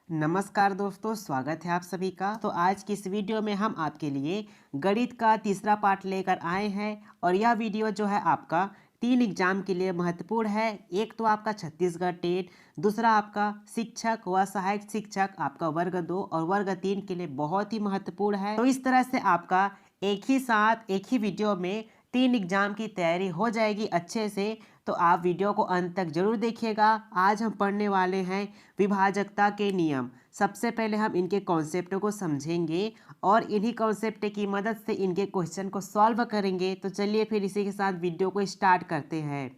नमस्कार दोस्तों, स्वागत है आप सभी का। तो आज की इस वीडियो में हम आपके लिए गणित का तीसरा पार्ट लेकर आए हैं और यह वीडियो जो है आपका 3 एग्जाम के लिए महत्वपूर्ण है। एक तो आपका छत्तीसगढ़ टेट, दूसरा आपका शिक्षक व सहायक शिक्षक आपका वर्ग 2 और वर्ग 3 के लिए बहुत ही महत्वपूर्ण है। तो इस तरह से आपका एक ही साथ एक ही वीडियो में 3 एग्जाम की तैयारी हो जाएगी अच्छे से। तो आप वीडियो को अंत तक जरूर देखिएगा। आज हम पढ़ने वाले हैं विभाजकता के नियम। सबसे पहले हम इनके कॉन्सेप्ट को समझेंगे और इन्हीं कॉन्सेप्ट की मदद से इनके क्वेश्चन को सॉल्व करेंगे। तो चलिए फिर इसी के साथ वीडियो को स्टार्ट करते हैं।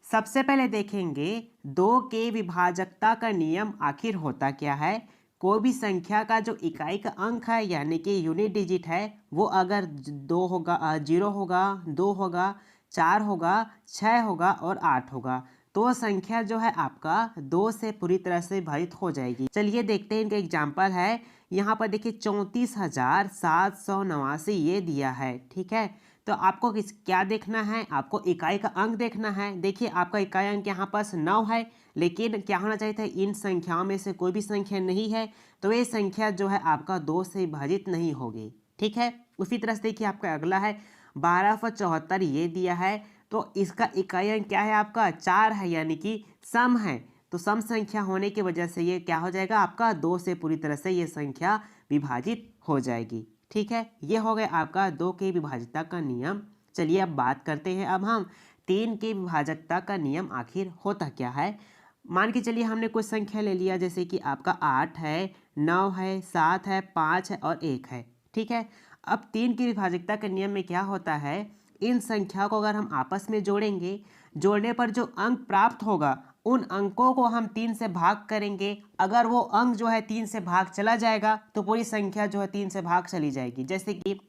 सबसे पहले देखेंगे दो के विभाजकता का नियम आखिर होता क्या है। कोई भी संख्या का जो इकाई का अंक है यानी कि यूनिट डिजिट है वो अगर 2 होगा, 0 होगा, 2 होगा, 4 होगा, 6 होगा और 8 होगा तो संख्या जो है आपका 2 से पूरी तरह से विभाजित हो जाएगी। चलिए देखते हैं इनका एग्जाम्पल है। यहाँ पर देखिए 34,789 ये दिया है। ठीक है, तो आपको क्या देखना है, आपको इकाई का अंक देखना है। देखिए आपका इकाई अंक यहाँ पास 9 है, लेकिन क्या होना चाहिए था, इन संख्याओं में से कोई भी संख्या नहीं है तो ये संख्या जो है आपका 2 से विभाजित नहीं होगी। ठीक है, उसी तरह से देखिए आपका अगला है 1274 ये दिया है। तो इसका इकाई अंक क्या है, आपका 4 है यानी कि सम है। तो सम संख्या होने की वजह से ये क्या हो जाएगा, आपका 2 से पूरी तरह से ये संख्या विभाजित हो जाएगी। ठीक है, ये हो गया आपका 2 के विभाजकता का नियम। चलिए अब बात करते हैं अब हम 3 के विभाजकता का नियम आखिर होता क्या है। मान के चलिए हमने कोई संख्या ले लिया, जैसे कि आपका 8 है, 9 है, 7 है, 5 है और 1 है। ठीक है, अब 3 की विभाजकता के नियम में क्या होता है, इन संख्याओं को अगर हम आपस में जोड़ेंगे, जोड़ने पर जो अंक प्राप्त होगा उन अंकों को हम 3 से भाग करेंगे। अगर वो अंक जो है 3 से भाग चला जाएगा तो पूरी संख्या जो है 3 से भाग चली जाएगी। जैसे कि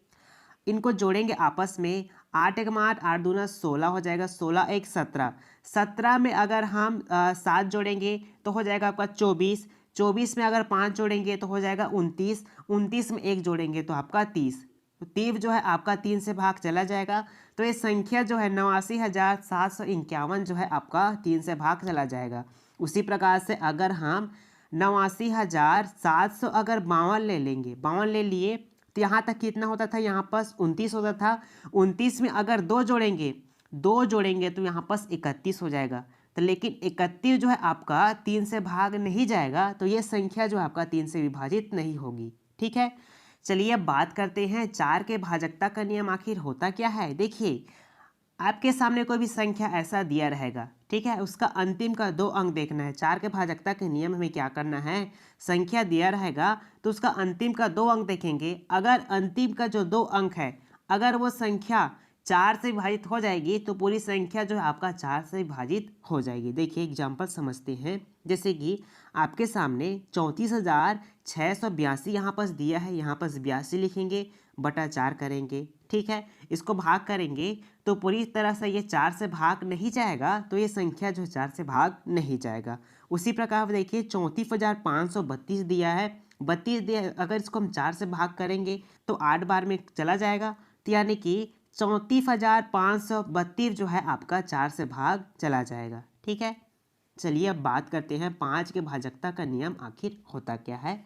इनको जोड़ेंगे आपस में, 8 एक 8, 8 दूना 16 हो जाएगा, 16 एक 17, 17 में अगर हम 7 जोड़ेंगे तो हो जाएगा आपका 24, 24 में अगर 5 जोड़ेंगे तो हो जाएगा 29, 29 में 1 जोड़ेंगे तो आपका 30। तो 30 जो है आपका 3 से भाग चला जाएगा। तो ये संख्या जो है 89,751 जो है आपका 3 से भाग चला जाएगा। उसी प्रकार से अगर हम 89,700 अगर 52 ले लेंगे, 52 ले लिए तो यहाँ तक कितना होता था, यहाँ पास 29 होता था। 29 में अगर 2 जोड़ेंगे, 2 जोड़ेंगे तो यहाँ पास 31 हो जाएगा। तो लेकिन 31 जो है आपका 3 से भाग नहीं जाएगा, तो ये संख्या जो आपका 3 से विभाजित नहीं होगी। ठीक है, चलिए अब बात करते हैं 4 के भाजकता का नियम आखिर होता क्या है। देखिए आपके सामने कोई भी संख्या ऐसा दिया रहेगा, ठीक है, उसका अंतिम का 2 अंक देखना है। 4 के भाजकता के नियम में क्या करना है, संख्या दिया रहेगा तो उसका अंतिम का 2 अंक देखेंगे। अगर अंतिम का जो 2 अंक है अगर वो संख्या 4 से विभाजित हो जाएगी तो पूरी संख्या जो है आपका 4 से विभाजित हो जाएगी। देखिए एग्जाम्पल समझते हैं। जैसे कि आपके सामने 34,682 यहाँ पास दिया है, यहाँ पास 82 लिखेंगे, बटा 4 करेंगे। ठीक है, इसको भाग करेंगे तो पूरी तरह से ये 4 से भाग नहीं जाएगा, तो ये संख्या जो 4 से भाग नहीं जाएगा। उसी प्रकार देखिए 34,532 दिया है, 32 दिया है, अगर इसको हम 4 से भाग करेंगे तो 8 बार में चला जाएगा। तो यानी कि 34,532 जो है आपका 4 से भाग चला जाएगा। ठीक है, चलिए अब बात करते हैं 5 के भाजकता का नियम आखिर होता क्या है।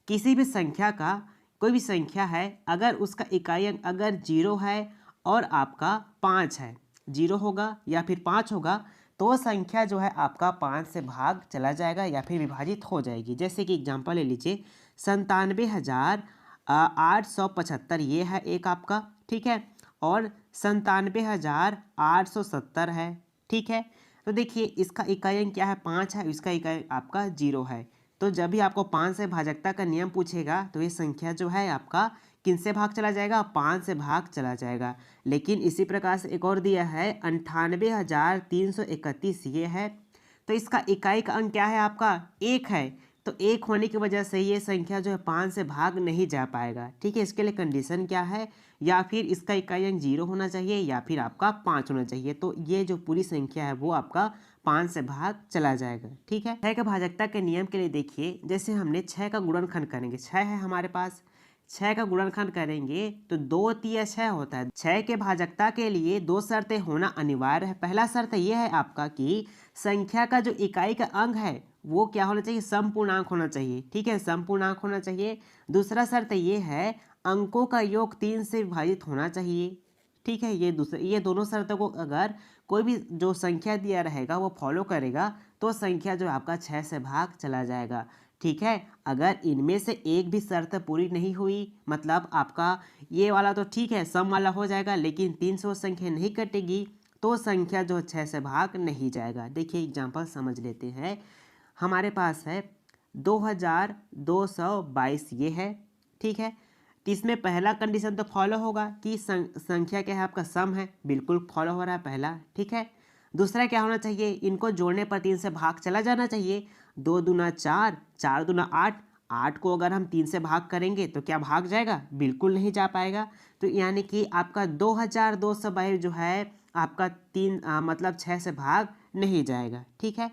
किसी भी संख्या का, कोई भी संख्या है अगर उसका इकाई अंक अगर 0 है और आपका 5 है, 0 होगा या फिर 5 होगा तो संख्या जो है आपका 5 से भाग चला जाएगा या फिर विभाजित हो जाएगी। जैसे कि एग्जांपल ले लीजिए 97,875 ये है एक आपका। ठीक है, और 97,870 है। ठीक है, तो देखिए इसका इकाई अंक क्या है, 5 है, इसका इकाई आपका 0 है। तो जब भी आपको 5 से भाजकता का नियम पूछेगा तो ये संख्या जो है आपका किन से भाग चला जाएगा, 5 से भाग चला जाएगा। लेकिन इसी प्रकार से एक और दिया है 98,331 ये है, तो इसका इकाई का अंक क्या है आपका 1 है। तो 1 होने की वजह से ये संख्या जो है 5 से भाग नहीं जा पाएगा। ठीक है, इसके लिए कंडीशन क्या है, या फिर इसका इकाई अंक 0 होना चाहिए या फिर आपका 5 होना चाहिए। तो ये जो पूरी संख्या है वो आपका 5 से भाग चला जाएगा। ठीक है, 6 का भाजकता के नियम के लिए देखिए, जैसे हमने 6 का गुणनखंड करेंगे, 6 है हमारे पास, 6 का गुणनखंड करेंगे तो 2 तिया 6 होता है। 6 के भाजकता के लिए 2 शर्तें होना अनिवार्य है। पहला शर्त ये है आपका कि संख्या का जो इकाई का अंक है वो क्या होना चाहिए, समपूर्णांक होना चाहिए। ठीक है, समपूर्णांक होना चाहिए। दूसरा शर्त ये है अंकों का योग 3 से विभाजित होना चाहिए। ठीक है, ये दोनों शर्तों को अगर कोई भी जो संख्या दिया रहेगा वो फॉलो करेगा तो संख्या जो आपका 6 से भाग चला जाएगा। ठीक है, अगर इनमें से एक भी शर्त पूरी नहीं हुई, मतलब आपका ये वाला तो ठीक है सम वाला हो जाएगा, लेकिन 300 संख्या नहीं कटेगी तो संख्या जो 6 से भाग नहीं जाएगा। देखिए एग्जाम्पल समझ लेते हैं। हमारे पास है 2222 ये है। ठीक है, तो इसमें पहला कंडीशन तो फॉलो होगा कि संख्या क्या है आपका सम है, बिल्कुल फॉलो हो रहा है पहला। ठीक है, दूसरा क्या होना चाहिए, इनको जोड़ने पर 3 से भाग चला जाना चाहिए। 2 दूना 4, 4 दूना 8, 8 को अगर हम 3 से भाग करेंगे तो क्या भाग जाएगा, बिल्कुल नहीं जा पाएगा। तो यानी कि आपका 2222 जो है आपका मतलब 6 से भाग नहीं जाएगा। ठीक है,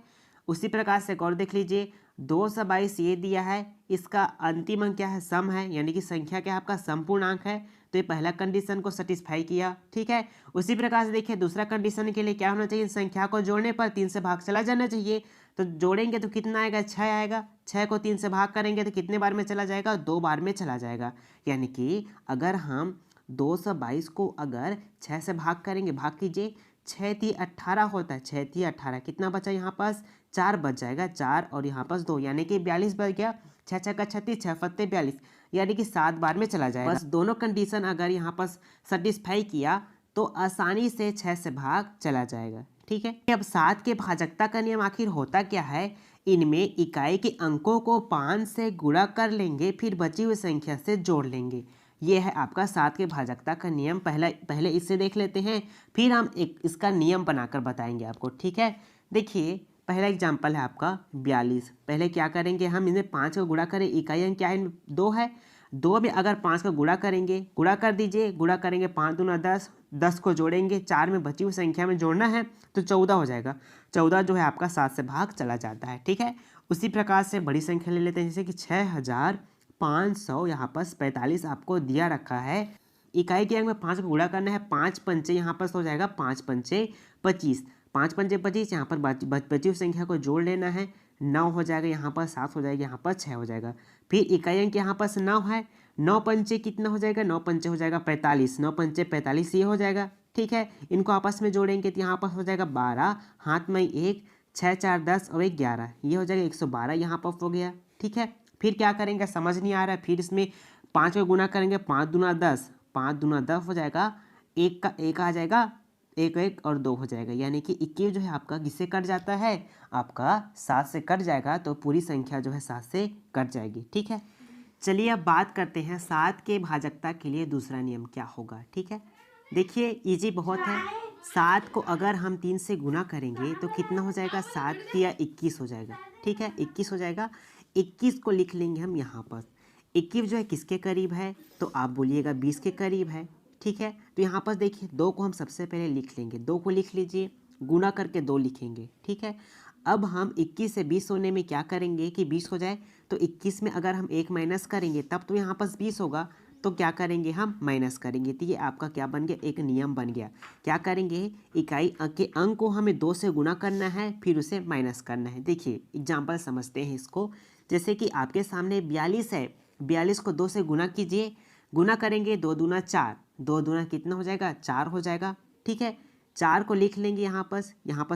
उसी प्रकार से एक और देख लीजिए, 222 ये दिया है, इसका अंतिम अंक क्या है, सम है, यानी कि संख्या क्या है आपका संपूर्णांक है। तो ये पहला कंडीशन को सेटिस्फाई किया। ठीक है, उसी प्रकार से देखिए दूसरा कंडीशन के लिए क्या होना चाहिए, संख्या को जोड़ने पर 3 से भाग चला जाना चाहिए। तो जोड़ेंगे तो कितना आएगा, 6 आएगा। 6 को 3 से भाग करेंगे तो कितने बार में चला जाएगा, 2 बार में चला जाएगा। यानी कि अगर हम 222 को अगर 6 से भाग करेंगे, भाग कीजिए, 6 × 18 होता है, 6 × 18 कितना बचा यहाँ पास, 4 बच जाएगा, 4 और यहाँ पास 2 यानी कि 42 बच गया। 6 × 6 = 36, 6 × 7 = 42 यानी कि 7 बार में चला जाएगा। बस दोनों कंडीशन अगर यहाँ पास सेटिस्फाई किया तो आसानी से 6 से भाग चला जाएगा। ठीक है, अब 7 के भाजकता का नियम आखिर होता क्या है, इनमें इकाई के अंकों को 5 से गुणा कर लेंगे, फिर बची हुई संख्या से जोड़ लेंगे। ये है आपका 7 के भाजकता का नियम। पहले इससे देख लेते हैं, फिर हम एक इसका नियम बनाकर बताएंगे आपको। ठीक है, देखिए पहला एग्जाम्पल है आपका 42। पहले क्या करेंगे, हम इन्हें 5 का गुणा करें, इकाई अंक क्या है, 2 है। 2 में अगर 5 का गुणा करेंगे, गुणा कर दीजिए, गुणा करेंगे 5 दूना 10, 10 को जोड़ेंगे, 4 में बची हुई संख्या में जोड़ना है तो 14 हो जाएगा। 14 जो है आपका 7 से भाग चला जाता है। ठीक है, उसी प्रकार से बड़ी संख्या ले लेते हैं, जैसे कि 6500 यहाँ पर 45 आपको दिया रखा है। इकाई के अंक में 5 को गुणा करना है, 5 पंचे यहाँ पर हो जाएगा, 5 पंचे 25, 5 पंचे 25, यहाँ पर बची हुई संख्या को जोड़ लेना है, 9 हो जाएगा, यहाँ पर 7 हो जाएगा, यहाँ पर 6 हो जाएगा। फिर इकाई अंक यहाँ पर 9 है, 9 पंचे कितना हो जाएगा, 9 पंचे हो जाएगा 45, 9 पंचे 45 ये हो जाएगा। ठीक है, इनको आपस में जोड़ेंगे तो यहाँ पर हो जाएगा 12, हाथ में 1, 6 4 10 और 1 11, ये हो जाएगा 112 यहाँ पर हो गया। ठीक है, फिर क्या करेंगे समझ नहीं आ रहा है, फिर इसमें 5 को गुना करेंगे, 5 दूना 10, 5 दूना 10 हो जाएगा, 1 का 1 आ जाएगा, 1 1 और 2 हो जाएगा, यानी कि 21 जो है आपका किससे कट जाता है, आपका 7 से कट जाएगा, तो पूरी संख्या जो है 7 से कट जाएगी। ठीक है, चलिए अब बात करते हैं 7 के भाजकता के लिए दूसरा नियम क्या होगा। ठीक है, देखिए इजी बहुत है। 7 को अगर हम 3 से गुना करेंगे तो कितना हो जाएगा, 7 × 21 हो जाएगा। ठीक है, 21 हो जाएगा। 21 को लिख लेंगे हम यहाँ पर। 21 जो है किसके करीब है, तो आप बोलिएगा 20 के करीब है। ठीक है, तो यहाँ पर देखिए 2 को हम सबसे पहले लिख लेंगे, 2 को लिख लीजिए, गुना करके 2 लिखेंगे। ठीक है, अब हम 21 से 20 होने में क्या करेंगे कि 20 हो जाए, तो 21 में अगर हम 1 माइनस करेंगे तब तो यहाँ पर 20 होगा, तो क्या करेंगे हम माइनस करेंगे। तो ये आपका क्या बन गया, एक नियम बन गया। क्या करेंगे, इकाई के अंक को हमें 2 से गुना करना है, फिर उसे माइनस करना है। देखिए एग्जाम्पल समझते हैं इसको, जैसे कि आपके सामने 42 है, 42 को 2 से गुना कीजिए, गुना करेंगे 2 दूना 4, 2 दूना कितना हो जाएगा, 4 हो जाएगा। ठीक है, 4 को लिख लेंगे यहाँ पर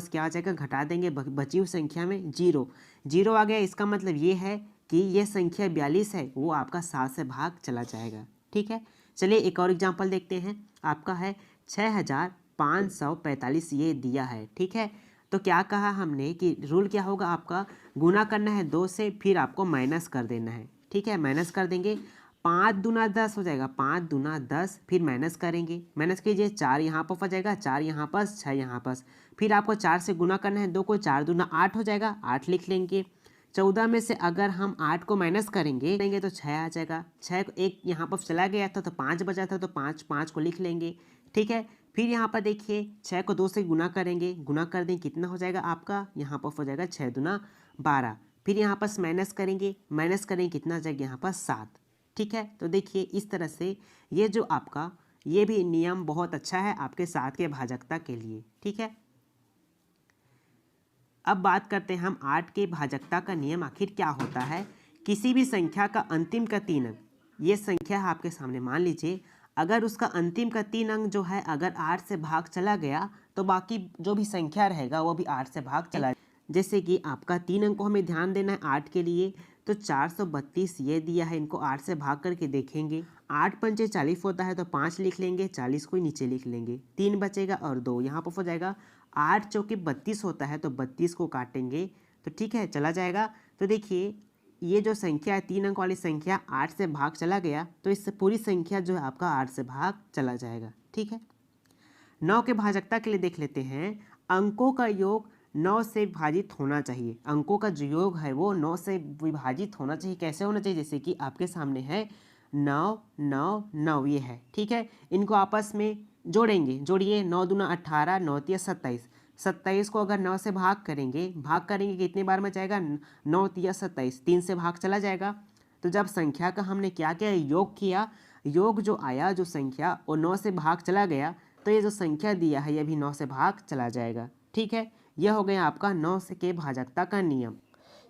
क्या आ जाएगा, घटा देंगे, बची हुई संख्या में 0 0 आ गया। इसका मतलब ये है कि ये संख्या 42 है वो आपका 7 से भाग चला जाएगा। ठीक है, चलिए एक और एग्जांपल देखते हैं। आपका है 6545 ये दिया है। ठीक है, तो क्या कहा हमने कि रूल क्या होगा आपका, गुना करना है 2 से, फिर आपको माइनस कर देना है। ठीक है, माइनस कर देंगे, 5 दूना 10 हो जाएगा, 5 दूना 10, फिर माइनस करेंगे, माइनस कीजिए, 4 यहाँ पर हो जाएगा, 4 यहाँ पर, 6 यहाँ पर, फिर आपको 4 से गुना करना है 2 को, 4 दूना 8 हो जाएगा, 8 लिख लेंगे। 14 में से अगर हम 8 को माइनस करेंगे तो 6 आ जाएगा, 6 को 1 यहाँ पर चला गया था तो 5 बचा था, तो 5 को लिख लेंगे। ठीक है, फिर यहाँ पर देखिए 6 को 2 से गुना करेंगे, गुना कर दें कितना हो जाएगा आपका, यहाँ पर हो जाएगा 6 दूना 12, फिर यहाँ पर माइनस करेंगे, माइनस करेंगे कितना आ जाएगा यहाँ पर 7। ठीक है। तो देखिए इस तरह से ये जो आपका ये भी नियम बहुत अच्छा है आपके 7 के भाजकता के लिए, ठीक है। अब बात करते हैं हम 8 के भाजकता का नियम आखिर क्या होता है। किसी भी संख्या का अंतिम का 3 अंक, ये संख्या है आपके सामने, मान लीजिए अगर उसका अंतिम का 3 अंक जो है अगर 8 से भाग चला गया तो बाकी जो भी संख्या रहेगा वो भी 8 से भाग चला। जैसे कि आपका 3 अंक को हमें ध्यान देना है 8 के लिए, तो 432 ये दिया है, इनको 8 से भाग करके देखेंगे। 8 पंचे 40 होता है तो 5 लिख लेंगे, 40 को नीचे लिख लेंगे, 3 बचेगा और 2 यहाँ पर हो जाएगा। 8 चौके 32 होता है तो 32 को काटेंगे तो ठीक है चला जाएगा। तो देखिए ये जो संख्या है 3 अंक वाली संख्या 8 से भाग चला गया तो इससे पूरी संख्या जो है आपका 8 से भाग चला जाएगा, ठीक है। 9 के भाजकता के लिए देख लेते हैं। अंकों का योग 9 से विभाजित होना चाहिए। अंकों का जो योग है वो 9 से विभाजित होना चाहिए। कैसे होना चाहिए, जैसे कि आपके सामने है 9 9 9 ये है, ठीक है। इनको आपस में जोड़ेंगे, जोड़िए 9 दूना 18, 9 तिया 27, 27 को अगर 9 से भाग करेंगे कितने बार में जाएगा, 9 तिया 27, 3 से भाग चला जाएगा। तो जब संख्या का हमने क्या किया, योग किया, योग जो आया जो संख्या वो 9 से भाग चला गया तो ये जो संख्या दिया है ये भी 9 से भाग चला जाएगा, ठीक है। यह हो गया आपका 9 से के भाजकता का नियम।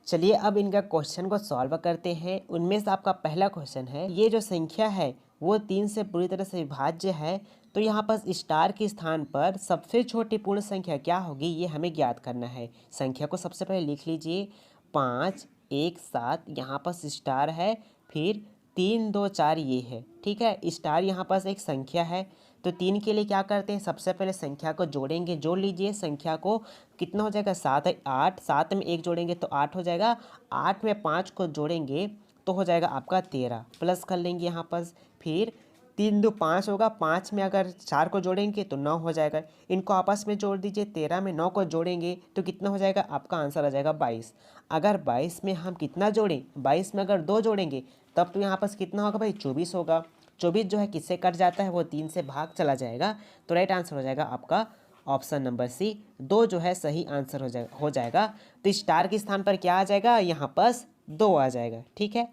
चलिए अब इनका क्वेश्चन को सॉल्व करते हैं। उनमें से आपका पहला क्वेश्चन है, ये जो संख्या है वो 3 से पूरी तरह से विभाज्य है, तो यहाँ पर स्टार के स्थान पर सबसे छोटी पूर्ण संख्या क्या होगी ये हमें ज्ञात करना है। संख्या को सबसे पहले लिख लीजिए 5 1 7, यहाँ पर स्टार है, फिर 3 2 4 ये है, ठीक है। स्टार यहाँ पर एक संख्या है तो 3 के लिए क्या करते हैं, सबसे पहले संख्या को जोड़ेंगे। जोड़ लीजिए संख्या को, कितना हो जाएगा 7 है 8, 7 में 1 जोड़ेंगे तो 8 हो जाएगा, 8 में 5 को जोड़ेंगे तो हो जाएगा आपका 13, प्लस कर लेंगे यहाँ पर, फिर 3 2 5 होगा, 5 में अगर 4 को जोड़ेंगे तो 9 हो जाएगा। इनको आपस में जोड़ दीजिए, 13 में 9 को जोड़ेंगे तो कितना हो जाएगा, आपका आंसर आ जाएगा 22। अगर 22 में हम कितना जोड़ें, 22 में अगर 2 जोड़ेंगे तब तो यहाँ पर कितना होगा भाई, 24 होगा। 24 जो है किससे कट जाता है, वो 3 से भाग चला जाएगा। तो राइट आंसर हो जाएगा आपका ऑप्शन नंबर सी, 2 जो है सही आंसर हो जाएगा। तो स्टार के स्थान पर क्या आ जाएगा, यहाँ पर 2 आ जाएगा, ठीक है।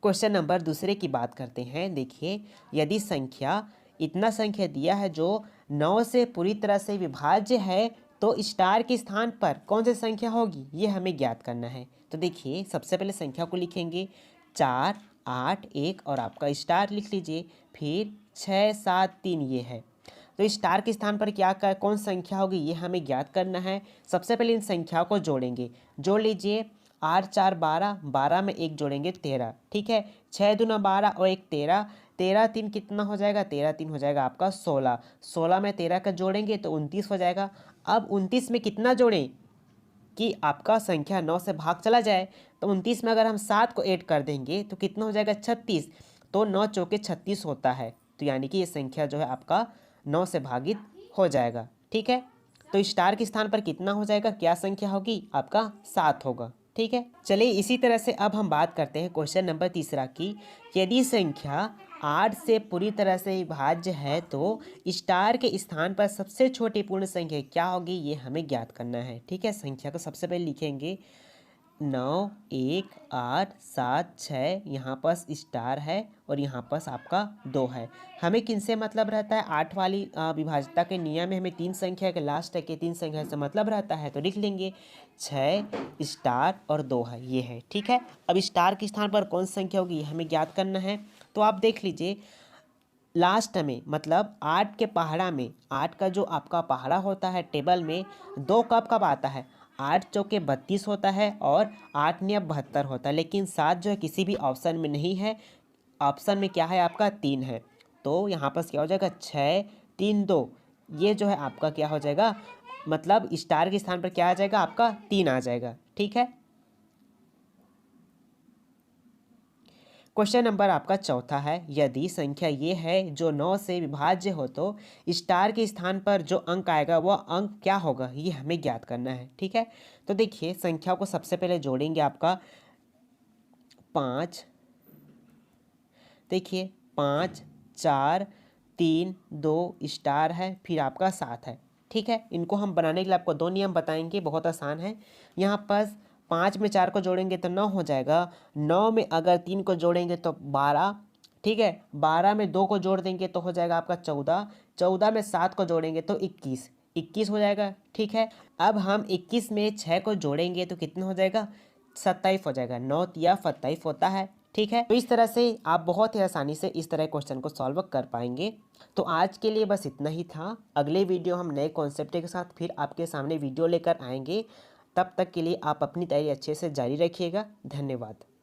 क्वेश्चन नंबर दूसरे की बात करते हैं। देखिए यदि संख्या, इतना संख्या दिया है जो 9 से पूरी तरह से विभाज्य है तो स्टार के स्थान पर कौन सी संख्या होगी ये हमें ज्ञात करना है। तो देखिए सबसे पहले संख्या को लिखेंगे 4 8 1 और आपका स्टार लिख लीजिए, फिर 6 7 3 ये है। तो स्टार के स्थान पर क्या कौन संख्या होगी ये हमें ज्ञात करना है। सबसे पहले इन संख्याओं को जोड़ेंगे, जोड़ लीजिए 8 4 12, 12 में 1 जोड़ेंगे 13, ठीक है। 6 दूना 12 और 1 13, 13 3 कितना हो जाएगा, 13 3 हो जाएगा आपका 16, 16 में 13 का जोड़ेंगे तो 29 हो जाएगा। अब 29 में कितना जोड़ें कि आपका संख्या 9 से भाग चला जाए, तो 29 में अगर हम 7 को ऐड कर देंगे तो कितना हो जाएगा 36, तो 9 चौके 36 होता है, तो यानी कि ये संख्या जो है आपका 9 से भागित हो जाएगा, ठीक है। तो स्टार के स्थान पर कितना हो जाएगा, क्या संख्या होगी, आपका 7 होगा, ठीक है। चलिए इसी तरह से अब हम बात करते हैं क्वेश्चन नंबर तीसरा की, यदि संख्या 8 से पूरी तरह से विभाज्य है तो स्टार के स्थान पर सबसे छोटी पूर्ण संख्या क्या होगी ये हमें ज्ञात करना है, ठीक है। संख्या को सबसे पहले लिखेंगे 9 1 8 7 6, यहाँ पास स्टार है और यहाँ पास आपका 2 है। हमें किनसे मतलब रहता है, 8 वाली विभाज्यता के नियम में हमें 3 संख्या के लास्ट के 3 संख्या से मतलब रहता है, तो लिख लेंगे 6 स्टार और 2 है, ये है, ठीक है। अब स्टार के स्थान पर कौन सी संख्या होगी ये हमें ज्ञात करना है। तो आप देख लीजिए लास्ट में, मतलब 8 के पहाड़ा में, 8 का जो आपका पहाड़ा होता है टेबल में 2 कब आता है, 8 चौके 32 होता है और 8 9 72 होता है, लेकिन 7 जो है किसी भी ऑप्शन में नहीं है। ऑप्शन में क्या है आपका 3 है, तो यहाँ पर क्या हो जाएगा 6 3 2, ये जो है आपका क्या हो जाएगा, मतलब स्टार के स्थान पर क्या आ जाएगा, आपका 3 आ जाएगा, ठीक है। क्वेश्चन नंबर आपका चौथा है, यदि संख्या ये है जो 9 से विभाज्य हो तो स्टार के स्थान पर जो अंक आएगा वह अंक क्या होगा ये हमें ज्ञात करना है, ठीक है। तो देखिए संख्या को सबसे पहले जोड़ेंगे, आपका 5, देखिए 5 4 3 2 स्टार है, फिर आपका 7 है, ठीक है। इनको हम बनाने के लिए आपको 2 नियम बताएंगे, बहुत आसान है। यहाँ पर 5 में 4 को जोड़ेंगे तो 9 हो जाएगा। 9 में अगर 3 को जोड़ेंगे तो 12, ठीक है। 12 में 2 को जोड़ देंगे तो हो जाएगा आपका 14। 14 में 7 को जोड़ेंगे तो 21, 21 हो जाएगा, ठीक है। अब हम 21 में 6 को जोड़ेंगे तो कितना हो जाएगा, 27 हो जाएगा। 9 या 27 होता है, ठीक है। तो इस तरह से आप बहुत ही आसानी से इस तरह क्वेश्चन को सॉल्व कर पाएंगे। तो आज के लिए बस इतना ही था। अगले वीडियो हम नए कॉन्सेप्ट के साथ फिर आपके सामने वीडियो लेकर आएंगे। तब तक के लिए आप अपनी तैयारी अच्छे से जारी रखिएगा। धन्यवाद।